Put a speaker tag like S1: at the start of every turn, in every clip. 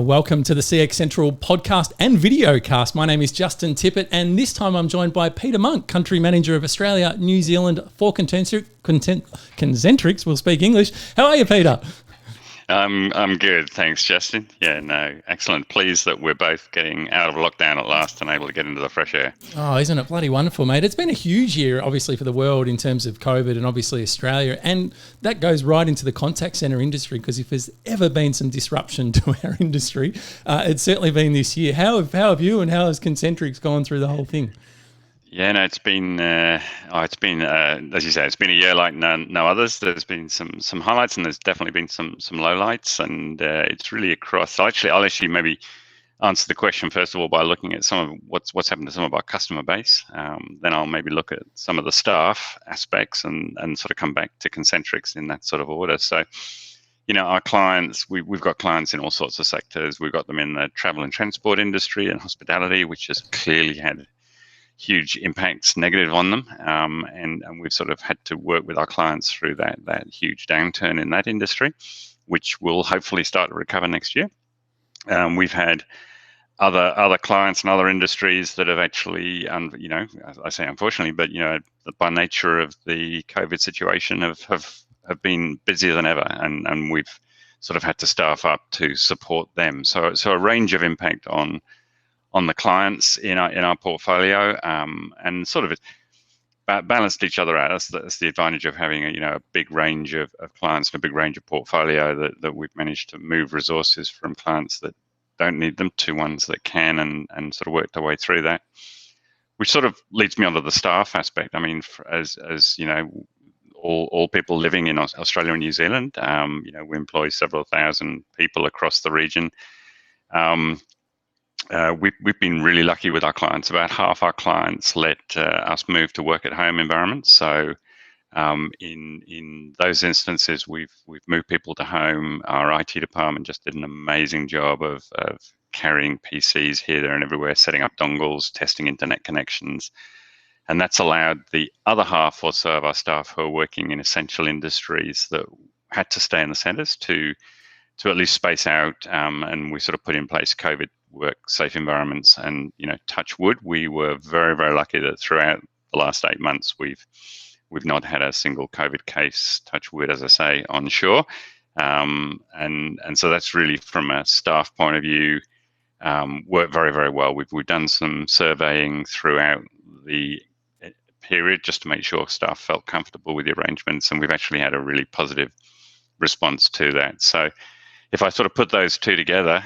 S1: Welcome to the CX Central podcast and video cast. My name is Justin Tippett, and this time I'm joined by Peter Monk, Country Manager of Australia, New Zealand for Concentric. We'll speak English. How are you, Peter?
S2: I'm good, thanks, Justin. Yeah, no, excellent. Pleased that we're both getting out of lockdown at last and able to get into the fresh air.
S1: Oh, isn't it bloody wonderful, mate? It's been a huge year, obviously, for the world in terms of COVID and obviously Australia. And that goes right into the contact centre industry, because if there's ever been some disruption to our industry, it's certainly been this year. How have you and how has Concentric gone through the whole thing?
S2: Yeah, no, it's been as you say, it's been a year like no others. There's been some highlights, and there's definitely been some lowlights, and it's really across. I'll actually maybe answer the question first of all by looking at some of what's happened to some of our customer base. Then I'll maybe look at some of the staff aspects and sort of come back to Concentrics in that sort of order. So, our clients, we've got clients in all sorts of sectors. We've got them in the travel and transport industry and hospitality, which has clearly had huge impacts negative on them, and we've sort of had to work with our clients through that huge downturn in that industry, which will hopefully start to recover next year. We've had other clients and other industries that have actually, I say unfortunately, but by nature of the COVID situation have been busier than ever, and we've sort of had to staff up to support them. So a range of impact on the clients in our portfolio, and sort of balanced each other out. That's the advantage of having a big range of clients and a big range of portfolio that we've managed to move resources from clients that don't need them to ones that can, and sort of worked our way through that. Which sort of leads me onto the staff aspect. I mean, as all people living in Australia and New Zealand, we employ several thousand people across the region. We've been really lucky with our clients. About half our clients let us move to work at home environments. So in those instances, we've moved people to home. Our IT department just did an amazing job of carrying PCs here, there, and everywhere, setting up dongles, testing internet connections, and that's allowed the other half or so of our staff who are working in essential industries that had to stay in the centres to at least space out, and we sort of put in place COVID work safe environments. And touch wood, we were very, very lucky that throughout the last 8 months we've not had a single COVID case, touch wood, as I say, onshore. And so that's really, from a staff point of view, worked very, very well. We've done some surveying throughout the period just to make sure staff felt comfortable with the arrangements, and we've actually had a really positive response to that. So if I sort of put those two together,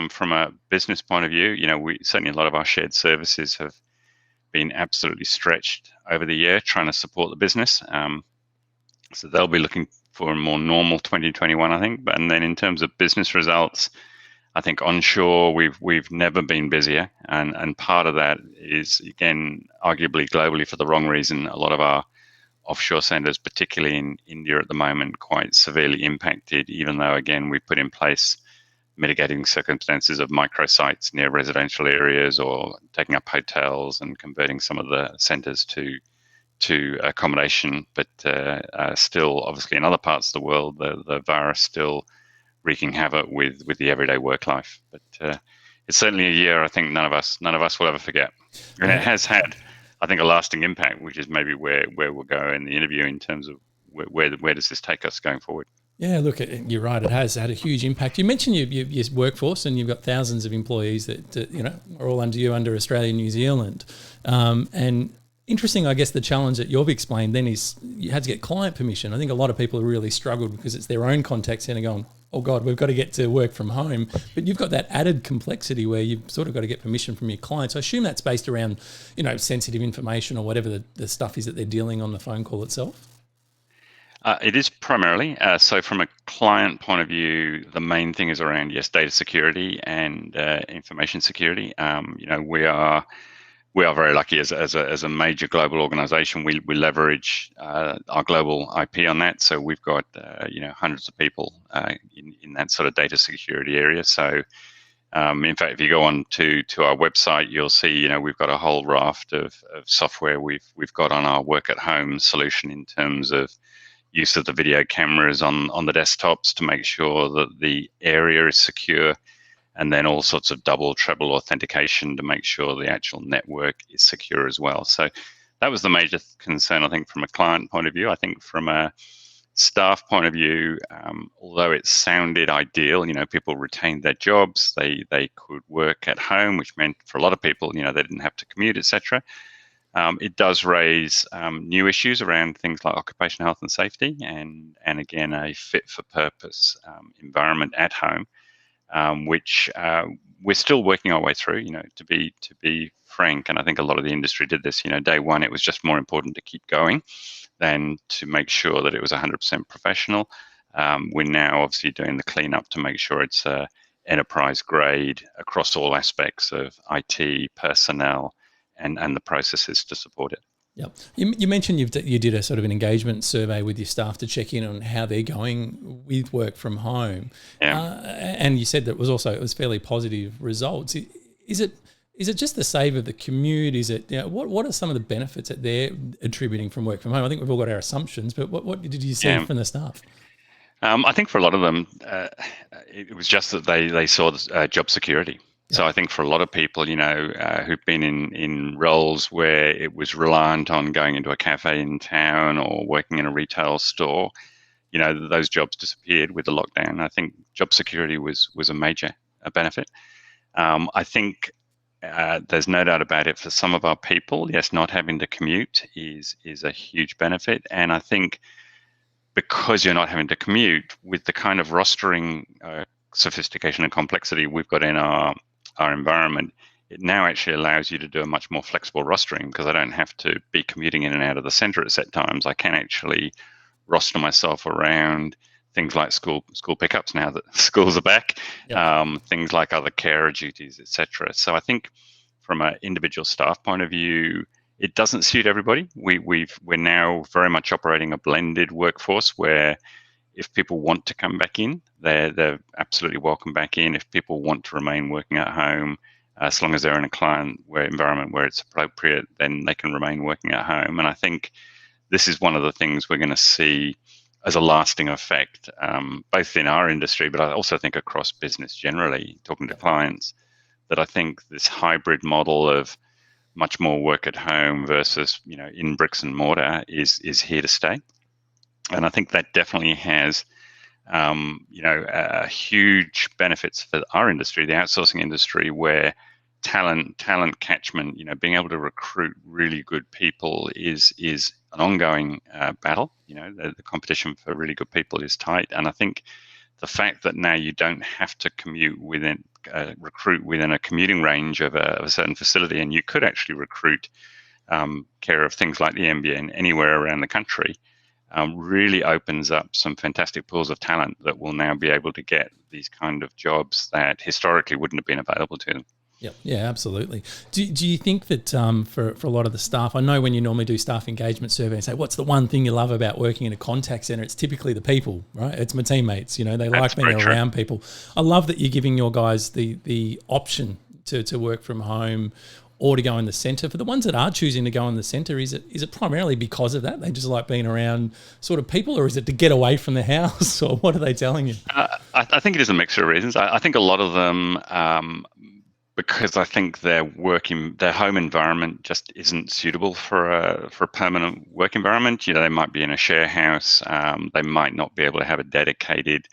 S2: from a business point of view, we certainly, a lot of our shared services have been absolutely stretched over the year trying to support the business. So they'll be looking for a more normal 2021, I think. And then in terms of business results, I think onshore we've never been busier, and part of that is, again, arguably globally for the wrong reason. A lot of our offshore centres, particularly in India at the moment, quite severely impacted, even though, again, we put in place mitigating circumstances of microsites near residential areas, or taking up hotels and converting some of the centres to accommodation. But still, obviously, in other parts of the world, the virus still wreaking havoc with the everyday work life. But it's certainly a year I think none of us will ever forget, and it has had, I think, a lasting impact, which is maybe where we'll go in the interview in terms of where does this take us going forward.
S1: Yeah, look, you're right. It has had a huge impact. You mentioned your workforce, and you've got thousands of employees that are all under Australia and New Zealand. And interesting, I guess the challenge that you've explained then is you had to get client permission. I think a lot of people have really struggled because it's their own contact centre going, oh God, we've got to get to work from home. But you've got that added complexity where you've sort of got to get permission from your clients. I assume that's based around, sensitive information or whatever the stuff is that they're dealing on the phone call itself.
S2: It is primarily. So from a client point of view, the main thing is around, yes, data security and information security. We are very lucky as a major global organization. We leverage our global IP on that. So we've got hundreds of people in that sort of data security area. So in fact, if you go on to our website, you'll see we've got a whole raft of software we've got on our work at home solution in terms of use of the video cameras on the desktops to make sure that the area is secure. and then all sorts of double, treble authentication to make sure the actual network is secure as well. So that was the major concern, I think, from a client point of view. I think from a staff point of view, although it sounded ideal, people retained their jobs, they could work at home, which meant for a lot of people, they didn't have to commute, etc. It does raise new issues around things like occupational health and safety, and again a fit for purpose environment at home, which we're still working our way through. To be frank, and I think a lot of the industry did this. Day one, it was just more important to keep going than to make sure that it was 100% professional. We're now obviously doing the cleanup to make sure it's enterprise grade across all aspects of IT, personnel, and the processes to support it.
S1: Yeah, you mentioned you did a sort of an engagement survey with your staff to check in on how they're going with work from home, and you said that it was fairly positive results. Is it just the save of the commute? Is it what are some of the benefits that they're attributing from work from home? I think we've all got our assumptions, but what did you see from the staff?
S2: I think for a lot of them, it was just that they saw job security. So I think for a lot of people, who've been in roles where it was reliant on going into a cafe in town or working in a retail store, those jobs disappeared with the lockdown. I think job security was a major benefit. I think there's no doubt about it. For some of our people, yes, not having to commute is a huge benefit. And I think because you're not having to commute, with the kind of rostering sophistication and complexity we've got in our environment, it now actually allows you to do a much more flexible rostering, because I don't have to be commuting in and out of the centre at set times. I can actually roster myself around things like school pickups now that schools are back, things like other carer duties, etc. So I think from an individual staff point of view, it doesn't suit everybody. We're now very much operating a blended workforce where if people want to come back in, they're absolutely welcome back in. If people want to remain working at home, as long as they're in a client environment where it's appropriate, then they can remain working at home. And I think this is one of the things we're going to see as a lasting effect, both in our industry, but I also think across business generally, talking to clients, that I think this hybrid model of much more work at home versus in bricks and mortar is here to stay. And I think that definitely has, huge benefits for our industry, the outsourcing industry, where talent catchment, being able to recruit really good people is an ongoing battle. The competition for really good people is tight. And I think the fact that now you don't have to recruit within a commuting range of a certain facility, and you could actually recruit care of things like the NBN anywhere around the country, really opens up some fantastic pools of talent that will now be able to get these kind of jobs that historically wouldn't have been available to them.
S1: Yeah, absolutely. Do you think that for a lot of the staff, I know when you normally do staff engagement survey and say, what's the one thing you love about working in a contact center? It's typically the people, right? It's my teammates, they like being around people. I love that you're giving your guys the option to work from home or to go in the centre. For the ones that are choosing to go in the centre, is it primarily because of that? They just like being around sort of people, or is it to get away from the house, or what are they telling you?
S2: I think it is a mixture of reasons. I think a lot of them, because I think their home environment just isn't suitable for a permanent work environment. They might be in a share house. They might not be able to have a dedicated,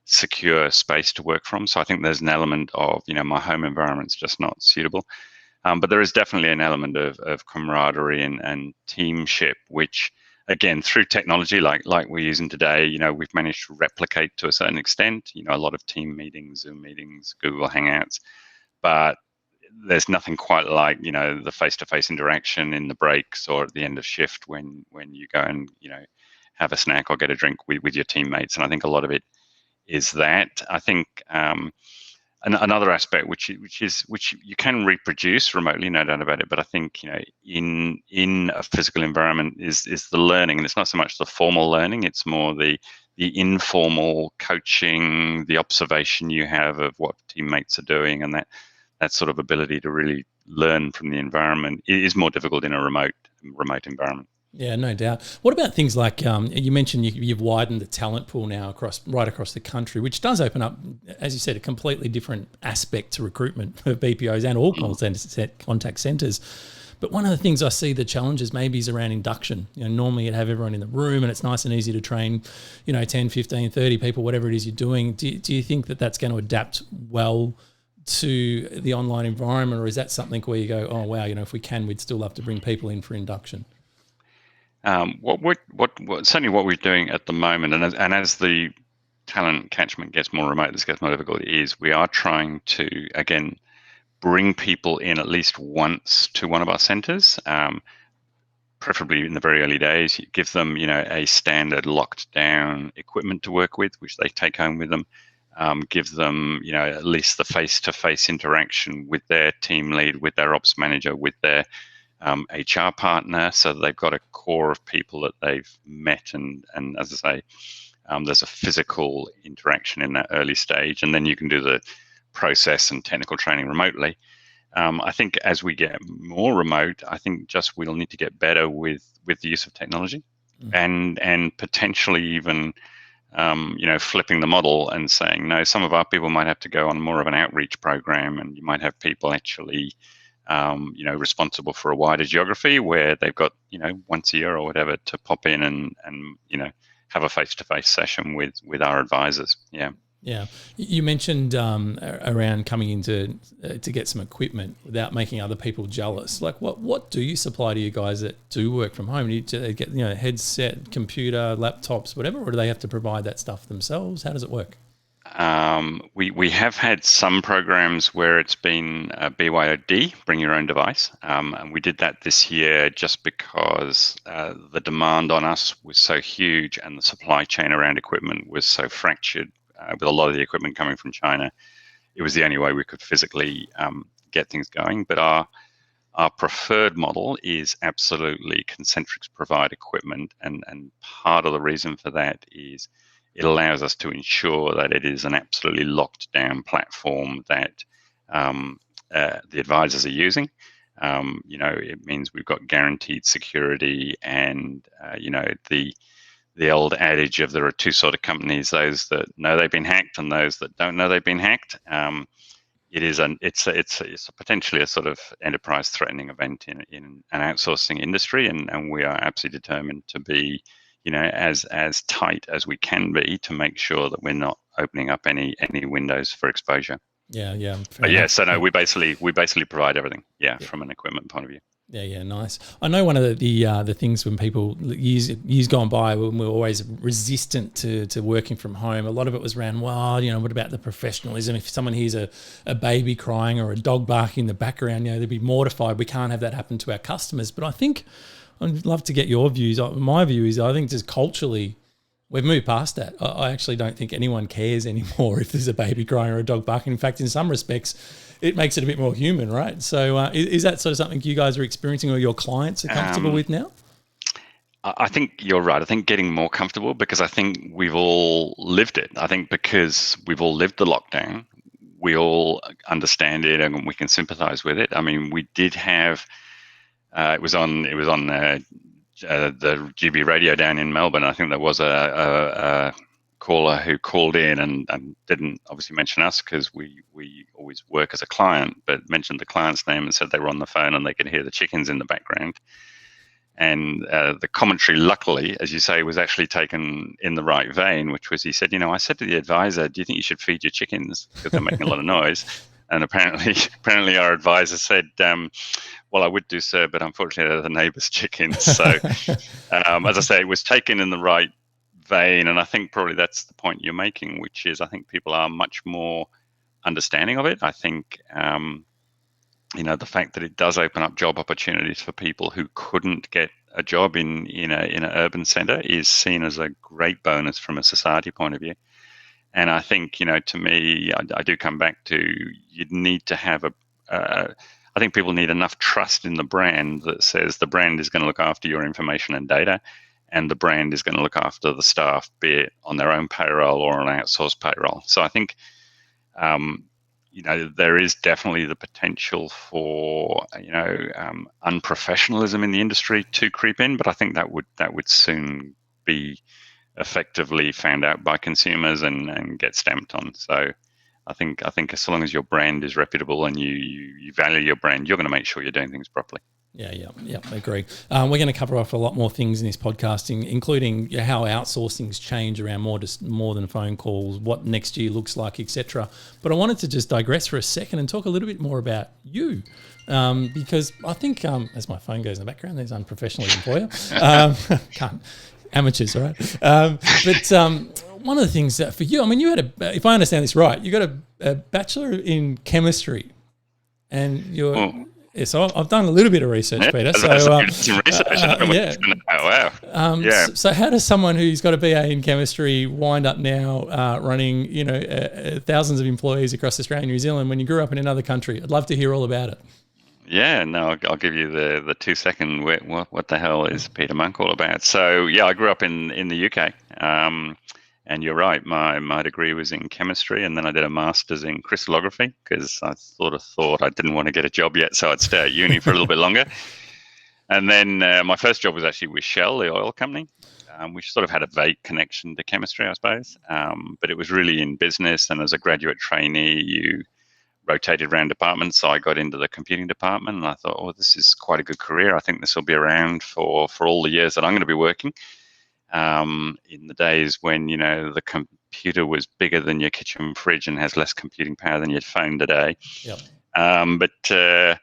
S2: secure space to work from. So I think there's an element of, my home environment's just not suitable. But there is definitely an element of camaraderie and teamship, which, again, through technology like we're using today, we've managed to replicate to a certain extent. A lot of team meetings, Zoom meetings, Google Hangouts, but there's nothing quite like the face-to-face interaction in the breaks or at the end of shift when you go and have a snack or get a drink with your teammates. And I think a lot of it is that. I think another aspect which you can reproduce remotely, no doubt about it, but I think in a physical environment is the learning. And it's not so much the formal learning, it's more the informal coaching, the observation you have of what teammates are doing, and that sort of ability to really learn from the environment is more difficult in a remote environment.
S1: Yeah, no doubt. What about things like you mentioned you've widened the talent pool now right across the country, which does open up, as you said, a completely different aspect to recruitment for BPOs and all contact centres. But one of the things I see the challenges maybe is around induction. Normally you'd have everyone in the room and it's nice and easy to train, 10, 15, 30 people, whatever it is you're doing. Do you think that that's going to adapt well to the online environment, or is that something where you go, oh, wow, if we can, we'd still love to bring people in for induction?
S2: Certainly what we're doing at the moment, and as the talent catchment gets more remote, this gets more difficult, is we are trying to, again, bring people in at least once to one of our centres, preferably in the very early days. You give them, a standard locked down equipment to work with, which they take home with them. Give them, at least the face-to-face interaction with their team lead, with their ops manager, with their HR partner, so that they've got a core of people that they've met, and as I say, there's a physical interaction in that early stage, and then you can do the process and technical training remotely. I think as we get more remote, I think just we'll need to get better with the use of technology, and potentially even flipping the model and saying, no, some of our people might have to go on more of an outreach program, and you might have people actually responsible for a wider geography where they've got, once a year or whatever to pop in and have a face-to-face session with our advisors. Yeah.
S1: Yeah. You mentioned around coming in to get some equipment without making other people jealous. Like what do you supply to you guys that do work from home? Do they get, headset, computer, laptops, whatever, or do they have to provide that stuff themselves? How does it work?
S2: We have had some programs where it's been BYOD, bring your own device, and we did that this year just because the demand on us was so huge and the supply chain around equipment was so fractured, with a lot of the equipment coming from China. It was the only way we could physically get things going. But our preferred model is absolutely Concentrics provide equipment, and part of the reason for that is it allows us to ensure that it is an absolutely locked down platform that the advisors are using. It means we've got guaranteed security, and the old adage of there are two sort of companies: those that know they've been hacked and those that don't know they've been hacked. It's potentially a sort of enterprise threatening event in an outsourcing industry, and we are absolutely determined to be as tight as we can be to make sure that we're not opening up any windows for exposure.
S1: Yeah.
S2: But yeah, so no, we basically provide everything. Yeah, from an equipment point of view.
S1: Yeah, nice. I know one of the things when people years gone by when we were always resistant to working from home, a lot of it was around, what about the professionalism? If someone hears a baby crying or a dog barking in the background, they'd be mortified. We can't have that happen to our customers. But I think I'd love to get your views. My view is I think just culturally we've moved past that. I actually don't think anyone cares anymore if there's a baby crying or a dog barking. In fact, in some respects, it makes it a bit more human, right? So is that sort of something you guys are experiencing or your clients are comfortable with now?
S2: I think you're right. I think getting more comfortable, because I think we've all lived it. I think because we've all lived the lockdown, we all understand it and we can sympathize with it. I mean, we did have, it was on the GB radio down in Melbourne. I think there was a caller who called in and didn't obviously mention us because we always work as a client, but mentioned the client's name and said they were on the phone and they could hear the chickens in the background. And the commentary, luckily, as you say, was actually taken in the right vein, which was, he said, I said to the advisor, do you think you should feed your chickens because they're making a lot of noise? And apparently our advisor said, well, I would do, sir, but unfortunately they're the neighbour's chickens. So as I say, it was taken in the right vein. And I think probably that's the point you're making, which is I think people are much more understanding of it. I think, the fact that it does open up job opportunities for people who couldn't get a job in an urban centre is seen as a great bonus from a society point of view. And I think, to me, I do come back to you'd need to have I think people need enough trust in the brand that says the brand is going to look after your information and data, and the brand is going to look after the staff, be it on their own payroll or on outsourced payroll. So I think there is definitely the potential for unprofessionalism in the industry to creep in, but I think that would soon be effectively found out by consumers and get stamped on. So I think as long as your brand is reputable and you value your brand, you're going to make sure you're doing things properly.
S1: Yeah, I agree. We're going to cover off a lot more things in this podcasting, including how outsourcing's changed around more than phone calls, what next year looks like, etc. But I wanted to just digress for a second and talk a little bit more about you, because I think, as my phone goes in the background, there's unprofessionalism for you. Can't. Amateurs, all right? But one of the things that for you, I mean, you had if I understand this right, you got a bachelor in chemistry, and you're...
S2: Oh.
S1: Yeah, so I've done a little bit of research, Peter. So,
S2: wow.
S1: So how does someone who's got a BA in chemistry wind up now running, thousands of employees across Australia and New Zealand when you grew up in another country? I'd love to hear all about it.
S2: Yeah, no, I'll give you the 2-second. What the hell is Peter Monk all about? So yeah, I grew up in the UK. And you're right, my degree was in chemistry, and then I did a master's in crystallography because I thought I didn't want to get a job yet, so I'd stay at uni for a little bit longer. And then my first job was actually with Shell, the oil company, which sort of had a vague connection to chemistry, I suppose. But it was really in business, and as a graduate trainee, you rotated around departments. So I got into the computing department, and I thought, oh, this is quite a good career. I think this will be around for all the years that I'm going to be working. In the days when, the computer was bigger than your kitchen fridge and has less computing power than your phone today.
S1: Yep.
S2: But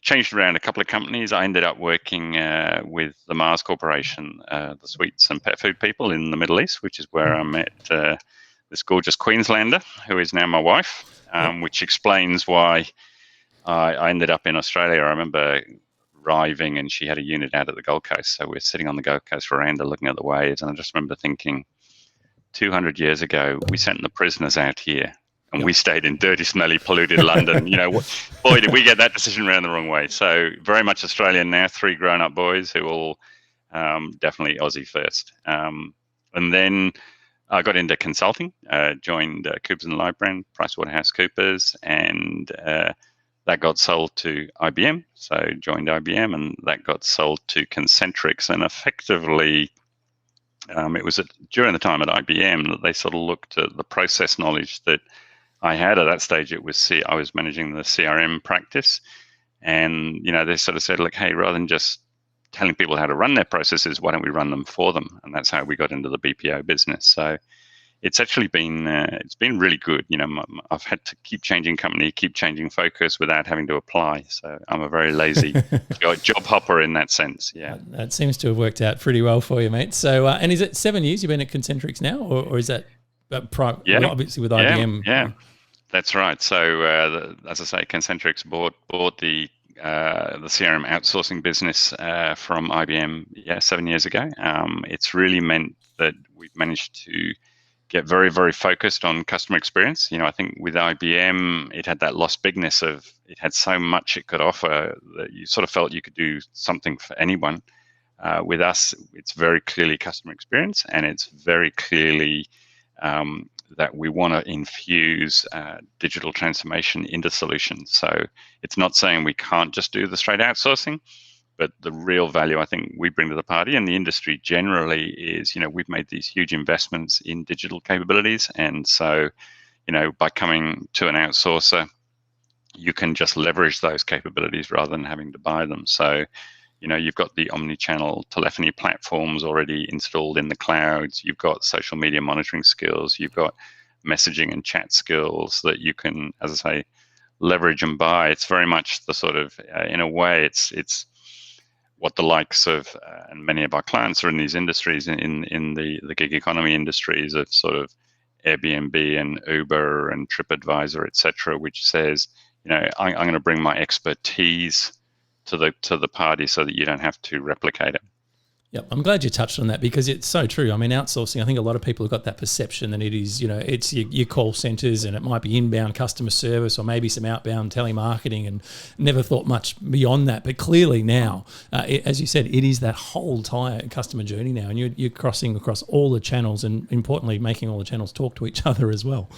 S2: changed around a couple of companies. I ended up working with the Mars Corporation, the sweets and pet food people in the Middle East, which is where I met this gorgeous Queenslander who is now my wife, which explains why I ended up in Australia. I remember arriving, and she had a unit out at the Gold Coast. So we're sitting on the Gold Coast veranda looking at the waves. And I just remember thinking, 200 years ago, we sent the prisoners out here, and we stayed in dirty, smelly, polluted London. Boy, did we get that decision around the wrong way. So very much Australian now, 3 grown-up boys who all definitely Aussie first. And then I got into consulting, joined Coopers & Lybrand, PricewaterhouseCoopers, and that got sold to IBM, so joined IBM, and that got sold to Concentric. And effectively, it was during the time at IBM that they sort of looked at the process knowledge that I had. At that stage, I was managing the CRM practice, and they sort of said, look, hey, rather than just telling people how to run their processes, why don't we run them for them? And that's how we got into the BPO business. So it's actually been really good. I've had to keep changing company, keep changing focus without having to apply. So I'm a very lazy job hopper in that sense. Yeah,
S1: that seems to have worked out pretty well for you, mate. So, and is it 7 years you've been at Concentric now, or is that obviously with IBM?
S2: Yeah, that's right. So as I say, Concentric bought the CRM outsourcing business from IBM 7 years ago. It's really meant that we've managed to get very, very focused on customer experience. I think with IBM, it had that lost bigness of it had so much it could offer that you sort of felt you could do something for anyone. With us, it's very clearly customer experience, and it's very clearly that we want to infuse digital transformation into solutions. So it's not saying we can't just do the straight outsourcing, but the real value I think we bring to the party and the industry generally is, we've made these huge investments in digital capabilities. And so, by coming to an outsourcer, you can just leverage those capabilities rather than having to buy them. So, you've got the omni-channel telephony platforms already installed in the clouds. You've got social media monitoring skills. You've got messaging and chat skills that you can, as I say, leverage and buy. It's very much the sort of, in a way, it's what the likes of, and many of our clients are in these industries, in the gig economy industries of sort of Airbnb and Uber and TripAdvisor, et cetera, which says, I'm going to bring my expertise to the party so that you don't have to replicate it.
S1: Yep, I'm glad you touched on that because it's so true. I mean, outsourcing, I think a lot of people have got that perception that it is, it's your call centers and it might be inbound customer service or maybe some outbound telemarketing, and never thought much beyond that. But clearly now, as you said, it is that whole entire customer journey now, and you're crossing across all the channels and importantly, making all the channels talk to each other as well.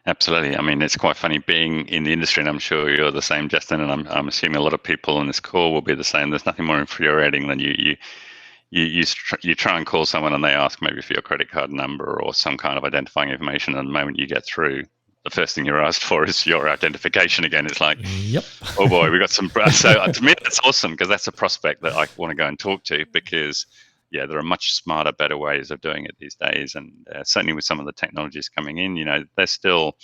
S2: Absolutely. I mean, it's quite funny being in the industry, and I'm sure you're the same, Justin. And I'm assuming a lot of people on this call will be the same. There's nothing more infuriating than you try and call someone and they ask maybe for your credit card number or some kind of identifying information, and the moment you get through, the first thing you're asked for is your identification again. It's like,
S1: yep.
S2: Oh boy, we got some. So to me, that's awesome, because that's a prospect that I want to go and talk to, because yeah, there are much smarter, better ways of doing it these days, and certainly with some of the technologies coming in, they're still.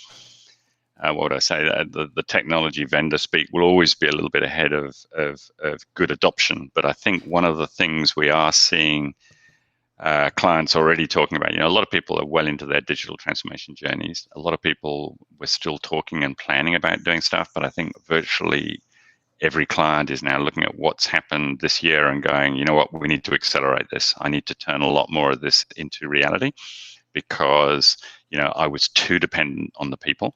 S2: What would I say? The technology vendor speak will always be a little bit ahead of good adoption. But I think one of the things we are seeing clients already talking about, a lot of people are well into their digital transformation journeys. A lot of people, we're still talking and planning about doing stuff, but I think virtually every client is now looking at what's happened this year and going, you know what, we need to accelerate this. I need to turn a lot more of this into reality, because, I was too dependent on the people.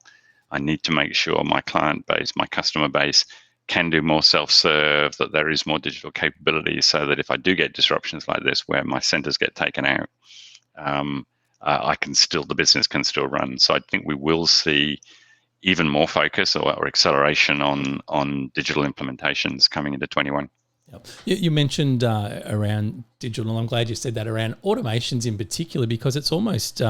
S2: I need to make sure my client base, my customer base, can do more self-serve, that there is more digital capability, so that if I do get disruptions like this where my centers get taken out, the business can still run. So I think we will see even more focus or acceleration on digital implementations coming into 21.
S1: Yep. You mentioned around digital, and I'm glad you said that, around automations in particular, because it's almost,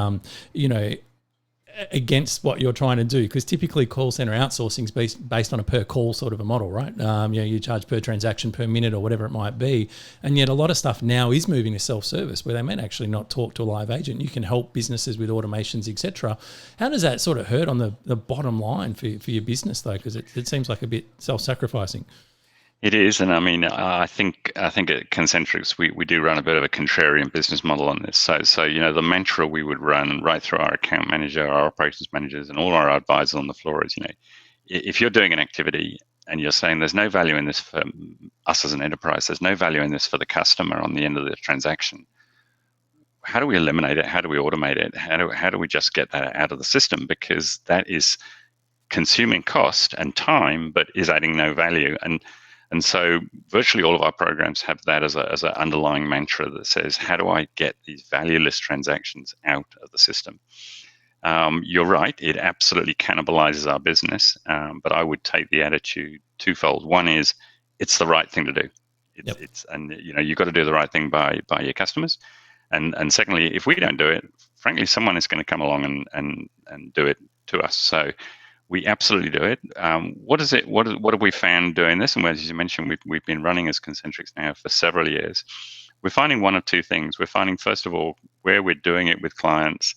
S1: against what you're trying to do, because typically call center outsourcing is based on a per call sort of a model, right? You charge per transaction, per minute, or whatever it might be. And yet a lot of stuff now is moving to self-service, where they may actually not talk to a live agent. You can help businesses with automations, etc. How does that sort of hurt on the bottom line for your business, though? Because it seems like a bit self-sacrificing.
S2: It is, and I mean, I think at Concentric we do run a bit of a contrarian business model on this. So the mantra we would run right through our account manager, our operations managers, and all our advisors on the floor is, if you're doing an activity and you're saying there's no value in this for us as an enterprise, there's no value in this for the customer on the end of the transaction, how do we eliminate it? How do we automate it? How do we just get that out of the system? Because that is consuming cost and time, but is adding no value. And so virtually all of our programs have that as an underlying mantra that says, how do I get these valueless transactions out of the system? You're right, it absolutely cannibalizes our business, but I would take the attitude twofold. One is, it's the right thing to do. You've got to do the right thing by your customers. And secondly, if we don't do it, frankly, someone is going to come along and do it to us. So we absolutely do it. What have we found doing this? And as you mentioned, we've been running as Concentrics now for several years. We're finding one of two things. We're finding, first of all, where we're doing it with clients,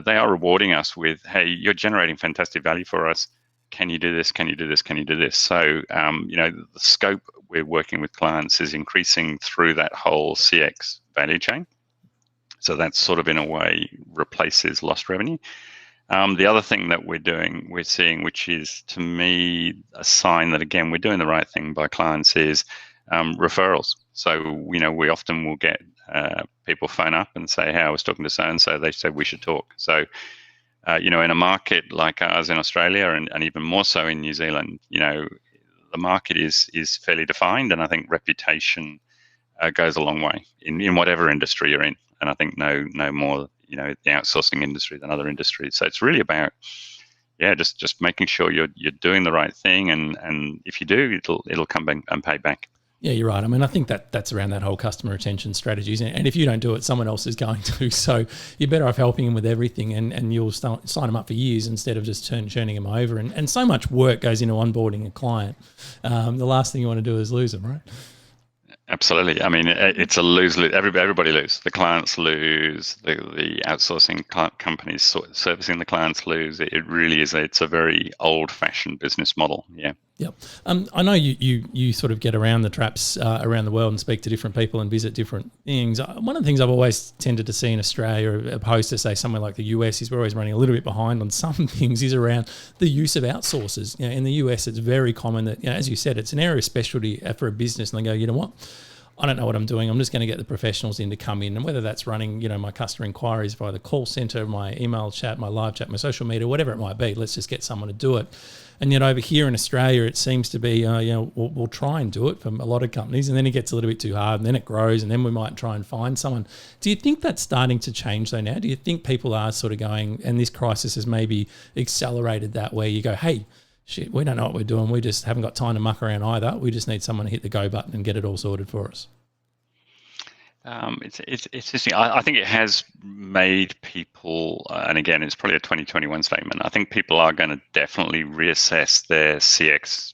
S2: they are rewarding us with, hey, you're generating fantastic value for us. Can you do this? Can you do this? Can you do this? So, the scope we're working with clients is increasing through that whole CX value chain. So that sort of, in a way, replaces lost revenue. The other thing that we're seeing, which is to me a sign that, again, we're doing the right thing by clients, is referrals. So, we often will get people phone up and say, hey, I was talking to so-and-so, they said we should talk. So, in a market like ours in Australia, and even more so in New Zealand, the market is fairly defined, and I think reputation goes a long way in whatever industry you're in. And I think no more, the outsourcing industry than other industries. So it's really about, just making sure you're doing the right thing, and if you do, it'll come back and pay back.
S1: Yeah, you're right. I mean, I think that's around that whole customer retention strategies, and if you don't do it, someone else is going to. So you're better off helping them with everything, and you'll sign them up for years instead of just churning them over. And so much work goes into onboarding a client. The last thing you want to do is lose them, right?
S2: Absolutely. I mean, it's a lose-lose. Everybody lose. The clients lose. The outsourcing companies servicing the clients lose. It really is. It's a very old-fashioned business model. Yeah.
S1: Yep. I know you sort of get around the traps around the world and speak to different people and visit different things. One of the things I've always tended to see in Australia, opposed to say somewhere like the US, is we're always running a little bit behind on some things, is around the use of outsourcers. In the US, it's very common that, as you said, it's an area of specialty for a business, and they go, you know what? I don't know what I'm doing. I'm just going to get the professionals in to come in, and whether that's running, my customer inquiries via the call center, my email chat, my live chat, my social media, whatever it might be. Let's just get someone to do it. And yet over here in Australia, it seems to be, we'll try and do it from a lot of companies, and then it gets a little bit too hard, and then it grows, and then we might try and find someone. Do you think that's starting to change though now? Do you think people are sort of going, and this crisis has maybe accelerated that, where you go, hey, shit, we don't know what we're doing. We just haven't got time to muck around either. We just need someone to hit the go button and get it all sorted for us.
S2: It's interesting. I think it has made people, and again, it's probably a 2021 statement. I think people are going to definitely reassess their CX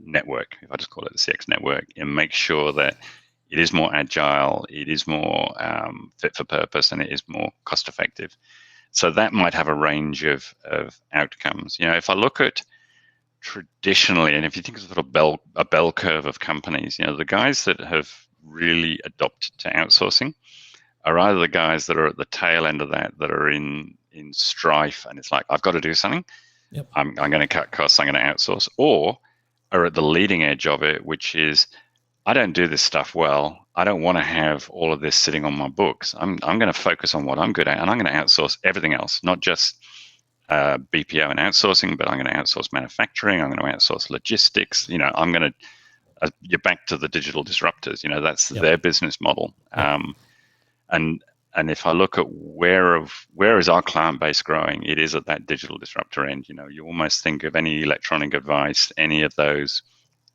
S2: network, if I just call it the CX network, and make sure that it is more agile, it is more fit for purpose, and it is more cost effective. So that might have a range of outcomes. If I look at traditionally, and if you think of sort of a bell curve of companies, the guys that have really adopted to outsourcing are either the guys that are at the tail end of that are in strife, and it's like, I've got to do something.
S1: Yep.
S2: I'm going to cut costs, I'm going to outsource, or are at the leading edge of it, which is, I don't do this stuff well. I don't want to have all of this sitting on my books. I'm going to focus on what I'm good at, and I'm going to outsource everything else, not just BPO and outsourcing, but I'm going to outsource manufacturing. I'm going to outsource logistics. I'm going to you're back to the digital disruptors. That's their business model. And if I look at where is our client base growing, it is at that digital disruptor end. You almost think of any electronic advice, any of those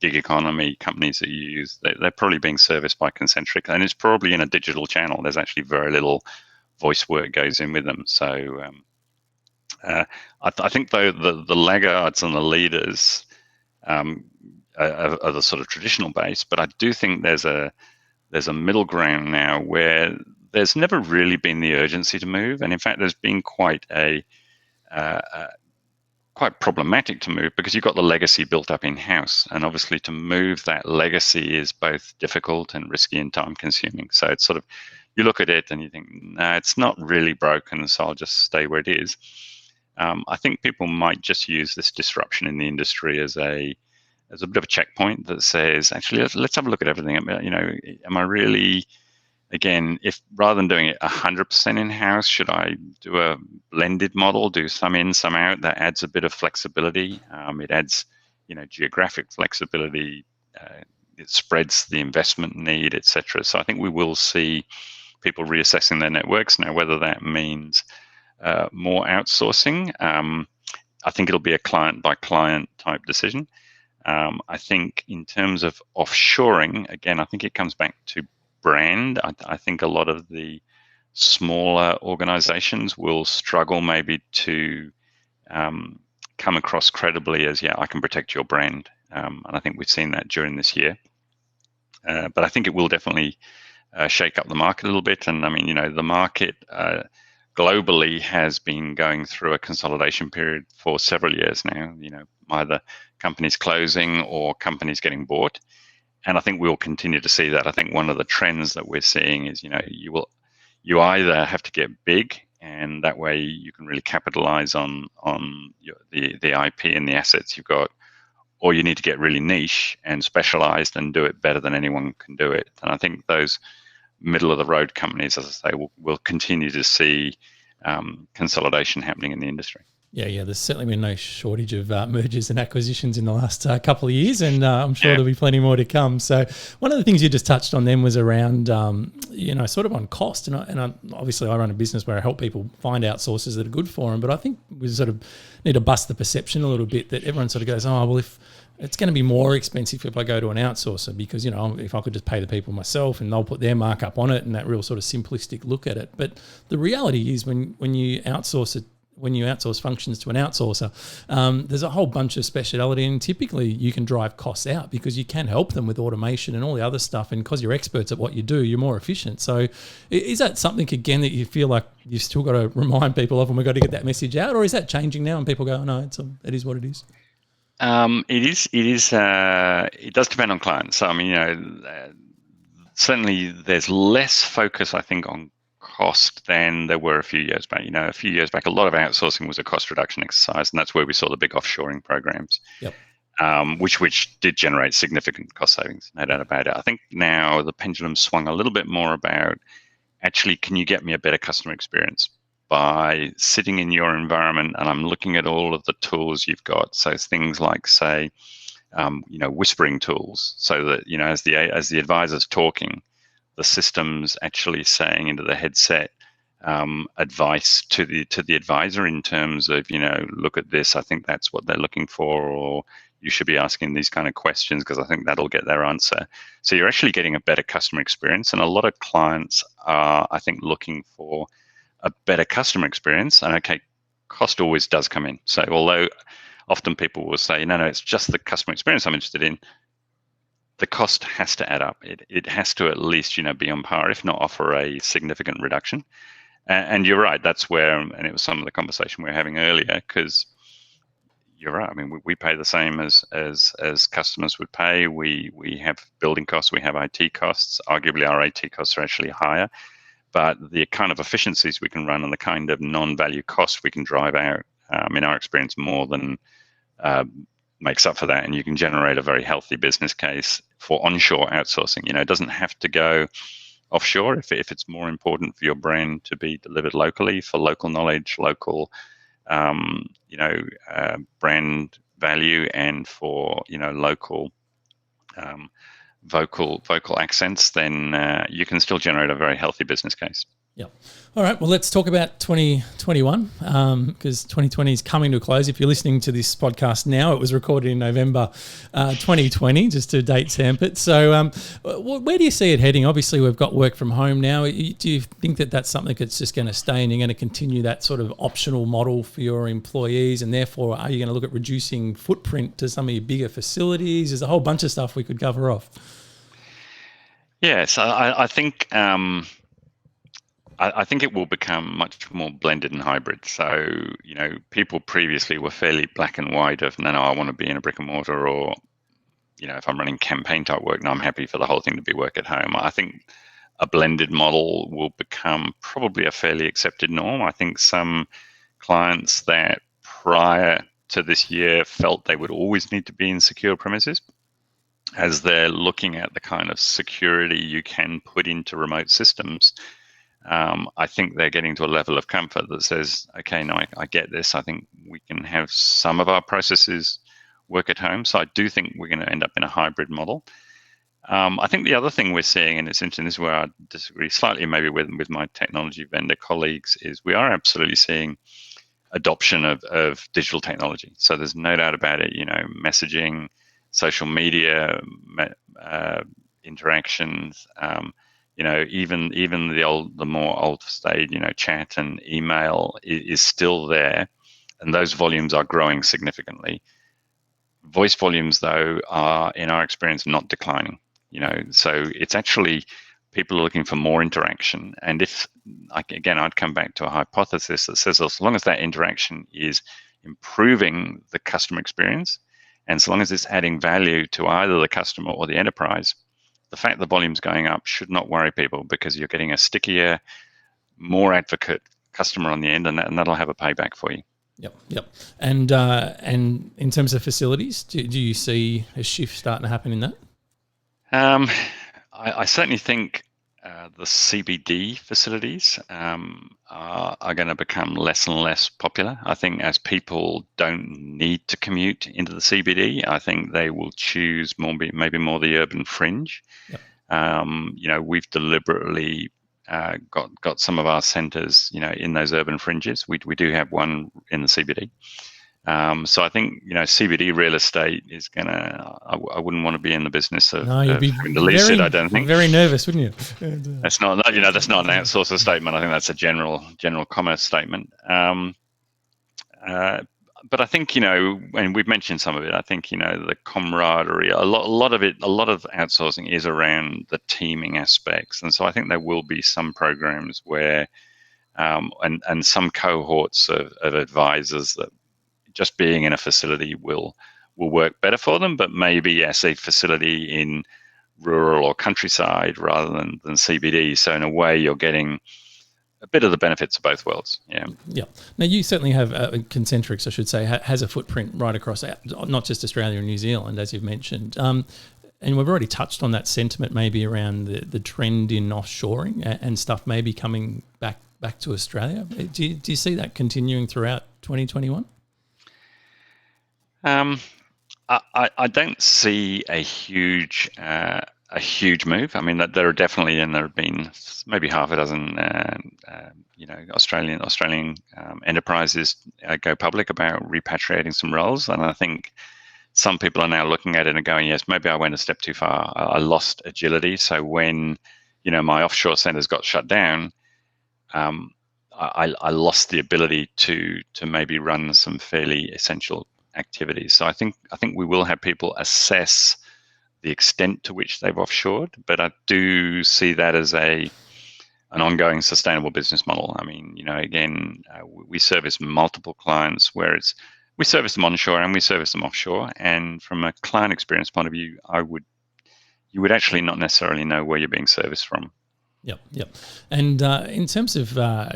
S2: gig economy companies that you use, they're probably being serviced by Concentric, and it's probably in a digital channel. There's actually very little voice work goes in with them. So I think though the laggards and the leaders are the sort of traditional base, but I do think there's a middle ground now where there's never really been the urgency to move, and in fact there's been quite problematic to move, because you've got the legacy built up in house, and obviously to move that legacy is both difficult and risky and time consuming. So it's sort of, you look at it and you think, no, it's not really broken, so I'll just stay where it is. I think people might just use this disruption in the industry as a bit of a checkpoint that says, actually, let's have a look at everything. Am I really, again, if rather than doing it 100% in-house, should I do a blended model, do some in, some out? That adds a bit of flexibility. It adds, geographic flexibility. It spreads the investment need, etc. So I think we will see people reassessing their networks now. Whether that means more outsourcing, I think it'll be a client-by-client type decision. I think in terms of offshoring, again, I think it comes back to brand. I think a lot of the smaller organizations will struggle maybe to come across credibly as, I can protect your brand. And I think we've seen that during this year. But I think it will definitely shake up the market a little bit. And the market globally has been going through a consolidation period for several years now, either companies closing or companies getting bought. And I think we'll continue to see that. I think one of the trends that we're seeing is, you either have to get big, and that way you can really capitalize on the IP and the assets you've got, or you need to get really niche and specialized and do it better than anyone can do it. And I think those middle of the road companies, as I say, will continue to see consolidation happening in the industry.
S1: Yeah. There's certainly been no shortage of mergers and acquisitions in the last couple of years, and I'm sure there'll be plenty more to come. So one of the things you just touched on then was around, sort of on cost. And obviously I run a business where I help people find outsourcers that are good for them, but I think we sort of need to bust the perception a little bit that everyone sort of goes, oh, well, if it's going to be more expensive if I go to an outsourcer, because, if I could just pay the people myself and they'll put their markup on it, and that real sort of simplistic look at it. But the reality is when you outsource it, when you outsource functions to an outsourcer, there's a whole bunch of speciality, and typically you can drive costs out because you can help them with automation and all the other stuff, and because you're experts at what you do, you're more efficient. So is that something, again, that you feel like you've still got to remind people of, and we've got to get that message out, or is that changing now and people go, oh, no, it is what it is?
S2: It does depend on clients. So, certainly there's less focus, I think, on cost than there were a few years back. A few years back, a lot of outsourcing was a cost reduction exercise, and that's where we saw the big offshoring programs.
S1: Yep.
S2: which did generate significant cost savings, no doubt about it. I think now the pendulum swung a little bit more about, actually, can you get me a better customer experience by sitting in your environment and I'm looking at all of the tools you've got. So things like, say, whispering tools, so that, as the advisor's talking, the system's actually saying into the headset advice to the advisor in terms of, look at this, I think that's what they're looking for, or you should be asking these kind of questions because I think that'll get their answer. So you're actually getting a better customer experience, and a lot of clients are, I think, looking for a better customer experience. And okay, cost always does come in. So although often people will say, no, it's just the customer experience I'm interested in, the cost has to add up. It has to at least, be on par, if not offer a significant reduction. And you're right, that's where, and it was some of the conversation we were having earlier, because you're right. I mean, we pay the same as customers would pay. We have building costs, we have IT costs. Arguably, our IT costs are actually higher, but the kind of efficiencies we can run and the kind of non-value costs we can drive out, in our experience, more than makes up for that. And you can generate a very healthy business case for onshore outsourcing. It doesn't have to go offshore if it's more important for your brand to be delivered locally, for local knowledge, local brand value, and for local vocal accents, then you can still generate a very healthy business case.
S1: Yeah. All right. Well, let's talk about 2021, because 2020 is coming to a close. If you're listening to this podcast now, it was recorded in November 2020, just to date stamp it. So where do you see it heading? Obviously, we've got work from home now. Do you think that that's something that's just going to stay and you're going to continue that sort of optional model for your employees? And therefore, are you going to look at reducing footprint to some of your bigger facilities? There's a whole bunch of stuff we could cover off.
S2: Yes, I think... I think it will become much more blended and hybrid. So, people previously were fairly black and white of, no, I want to be in a brick and mortar, or, if I'm running campaign type work, no, I'm happy for the whole thing to be work at home. I think a blended model will become probably a fairly accepted norm. I think some clients that prior to this year felt they would always need to be in secure premises, as they're looking at the kind of security you can put into remote systems, I think they're getting to a level of comfort that says, okay, no, I get this. I think we can have some of our processes work at home. So I do think we're going to end up in a hybrid model. I think the other thing we're seeing, and it's interesting, this is where I disagree slightly maybe with my technology vendor colleagues, is we are absolutely seeing adoption of digital technology. So there's no doubt about it, messaging, social media, interactions, even the more old stage, chat and email is still there, and those volumes are growing significantly. Voice volumes, though, are, in our experience, not declining. So it's actually people are looking for more interaction. And if, again, I'd come back to a hypothesis that says, as long as that interaction is improving the customer experience, and so long as it's adding value to either the customer or the enterprise, the fact the volume's going up should not worry people, because you're getting a stickier, more advocate customer on the end, and that'll have a payback for you.
S1: Yep. And in terms of facilities, do you see a shift starting to happen in that?
S2: I certainly think the CBD facilities are going to become less and less popular. I think as people don't need to commute into the CBD, I think they will choose maybe more the urban fringe. Yep. We've deliberately got some of our centres, in those urban fringes. We do have one in the CBD. So I think, CBD real estate is gonna. I wouldn't want to be in the business of having to lease it. I don't think.
S1: Very nervous, wouldn't you?
S2: That's not. That's not an outsourcer statement. I think that's a general commerce statement. But I think, and we've mentioned some of it. I think, the camaraderie. A lot of outsourcing is around the teaming aspects, and so I think there will be some programs where, and some cohorts of advisors that just being in a facility will work better for them, but maybe, yes, a facility in rural or countryside rather than CBD. So in a way, you're getting a bit of the benefits of both worlds. Yeah.
S1: Yeah. Now you certainly have Concentrix, I should say, has a footprint right across not just Australia and New Zealand, as you've mentioned. And we've already touched on that sentiment, maybe around the trend in offshoring and stuff, maybe coming back to Australia. Do you see that continuing throughout 2021?
S2: I don't see a huge move. I mean, there are definitely, and there have been maybe half a dozen, Australian enterprises go public about repatriating some roles, and I think some people are now looking at it and going, yes, maybe I went a step too far. I lost agility. So when, my offshore centers got shut down, I lost the ability to maybe run some fairly essential activities. So I think we will have people assess the extent to which they've offshored, but I do see that as an ongoing sustainable business model. I mean, again, we service multiple clients where we service them onshore and we service them offshore. And from a client experience point of view, you would actually not necessarily know where you're being serviced from.
S1: Yep. And in terms of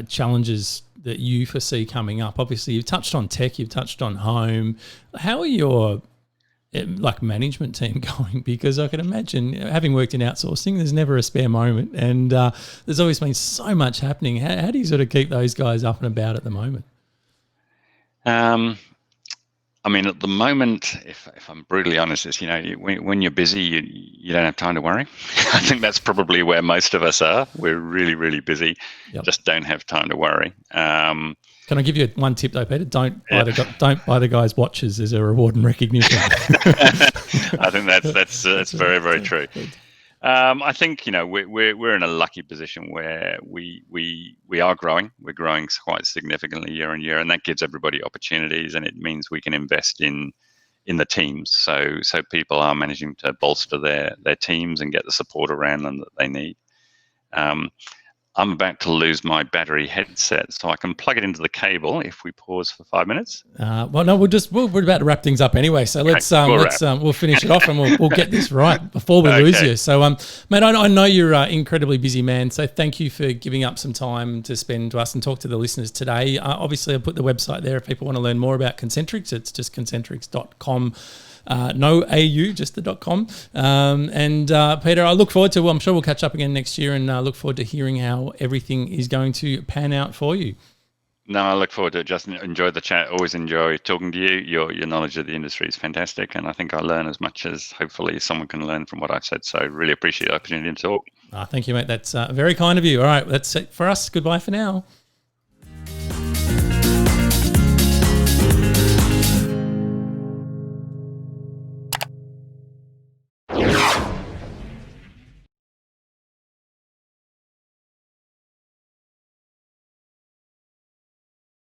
S1: challenges that you foresee coming up, obviously you've touched on tech, you've touched on home. How are your management team going? Because I can imagine, having worked in outsourcing, there's never a spare moment, and there's always been so much happening. How do you sort of keep those guys up and about at the moment?
S2: I mean, at the moment, if I'm brutally honest, it's, when you're busy, you don't have time to worry. I think that's probably where most of us are. We're really, really busy, just don't have time to worry.
S1: Can I give you one tip though, Peter? Don't buy the guys' watches as a reward and recognition.
S2: I think that's very, very true. I think we're in a lucky position where we are growing. We're growing quite significantly year on year, and that gives everybody opportunities, and it means we can invest in the teams. So people are managing to bolster their teams and get the support around them that they need. I'm about to lose my battery headset, so I can plug it into the cable if we pause for 5 minutes.
S1: Well, no, we're about to wrap things up anyway. So we'll finish it off and we'll get this right before we lose you. So, mate, I know you're an incredibly busy man. So thank you for giving up some time to spend to us and talk to the listeners today. Obviously, I'll put the website there if people want to learn more about Concentric. It's just concentrix.com. No AU, just the .com. And Peter, I look forward to, I'm sure we'll catch up again next year, and look forward to hearing how everything is going to pan out for you.
S2: No, I look forward to it. Just enjoy the chat. Always enjoy talking to you. Your knowledge of the industry is fantastic, and I think I learn as much as hopefully someone can learn from what I've said. So really appreciate the opportunity to talk.
S1: Thank you, mate. That's very kind of you. All right, that's it for us. Goodbye for now.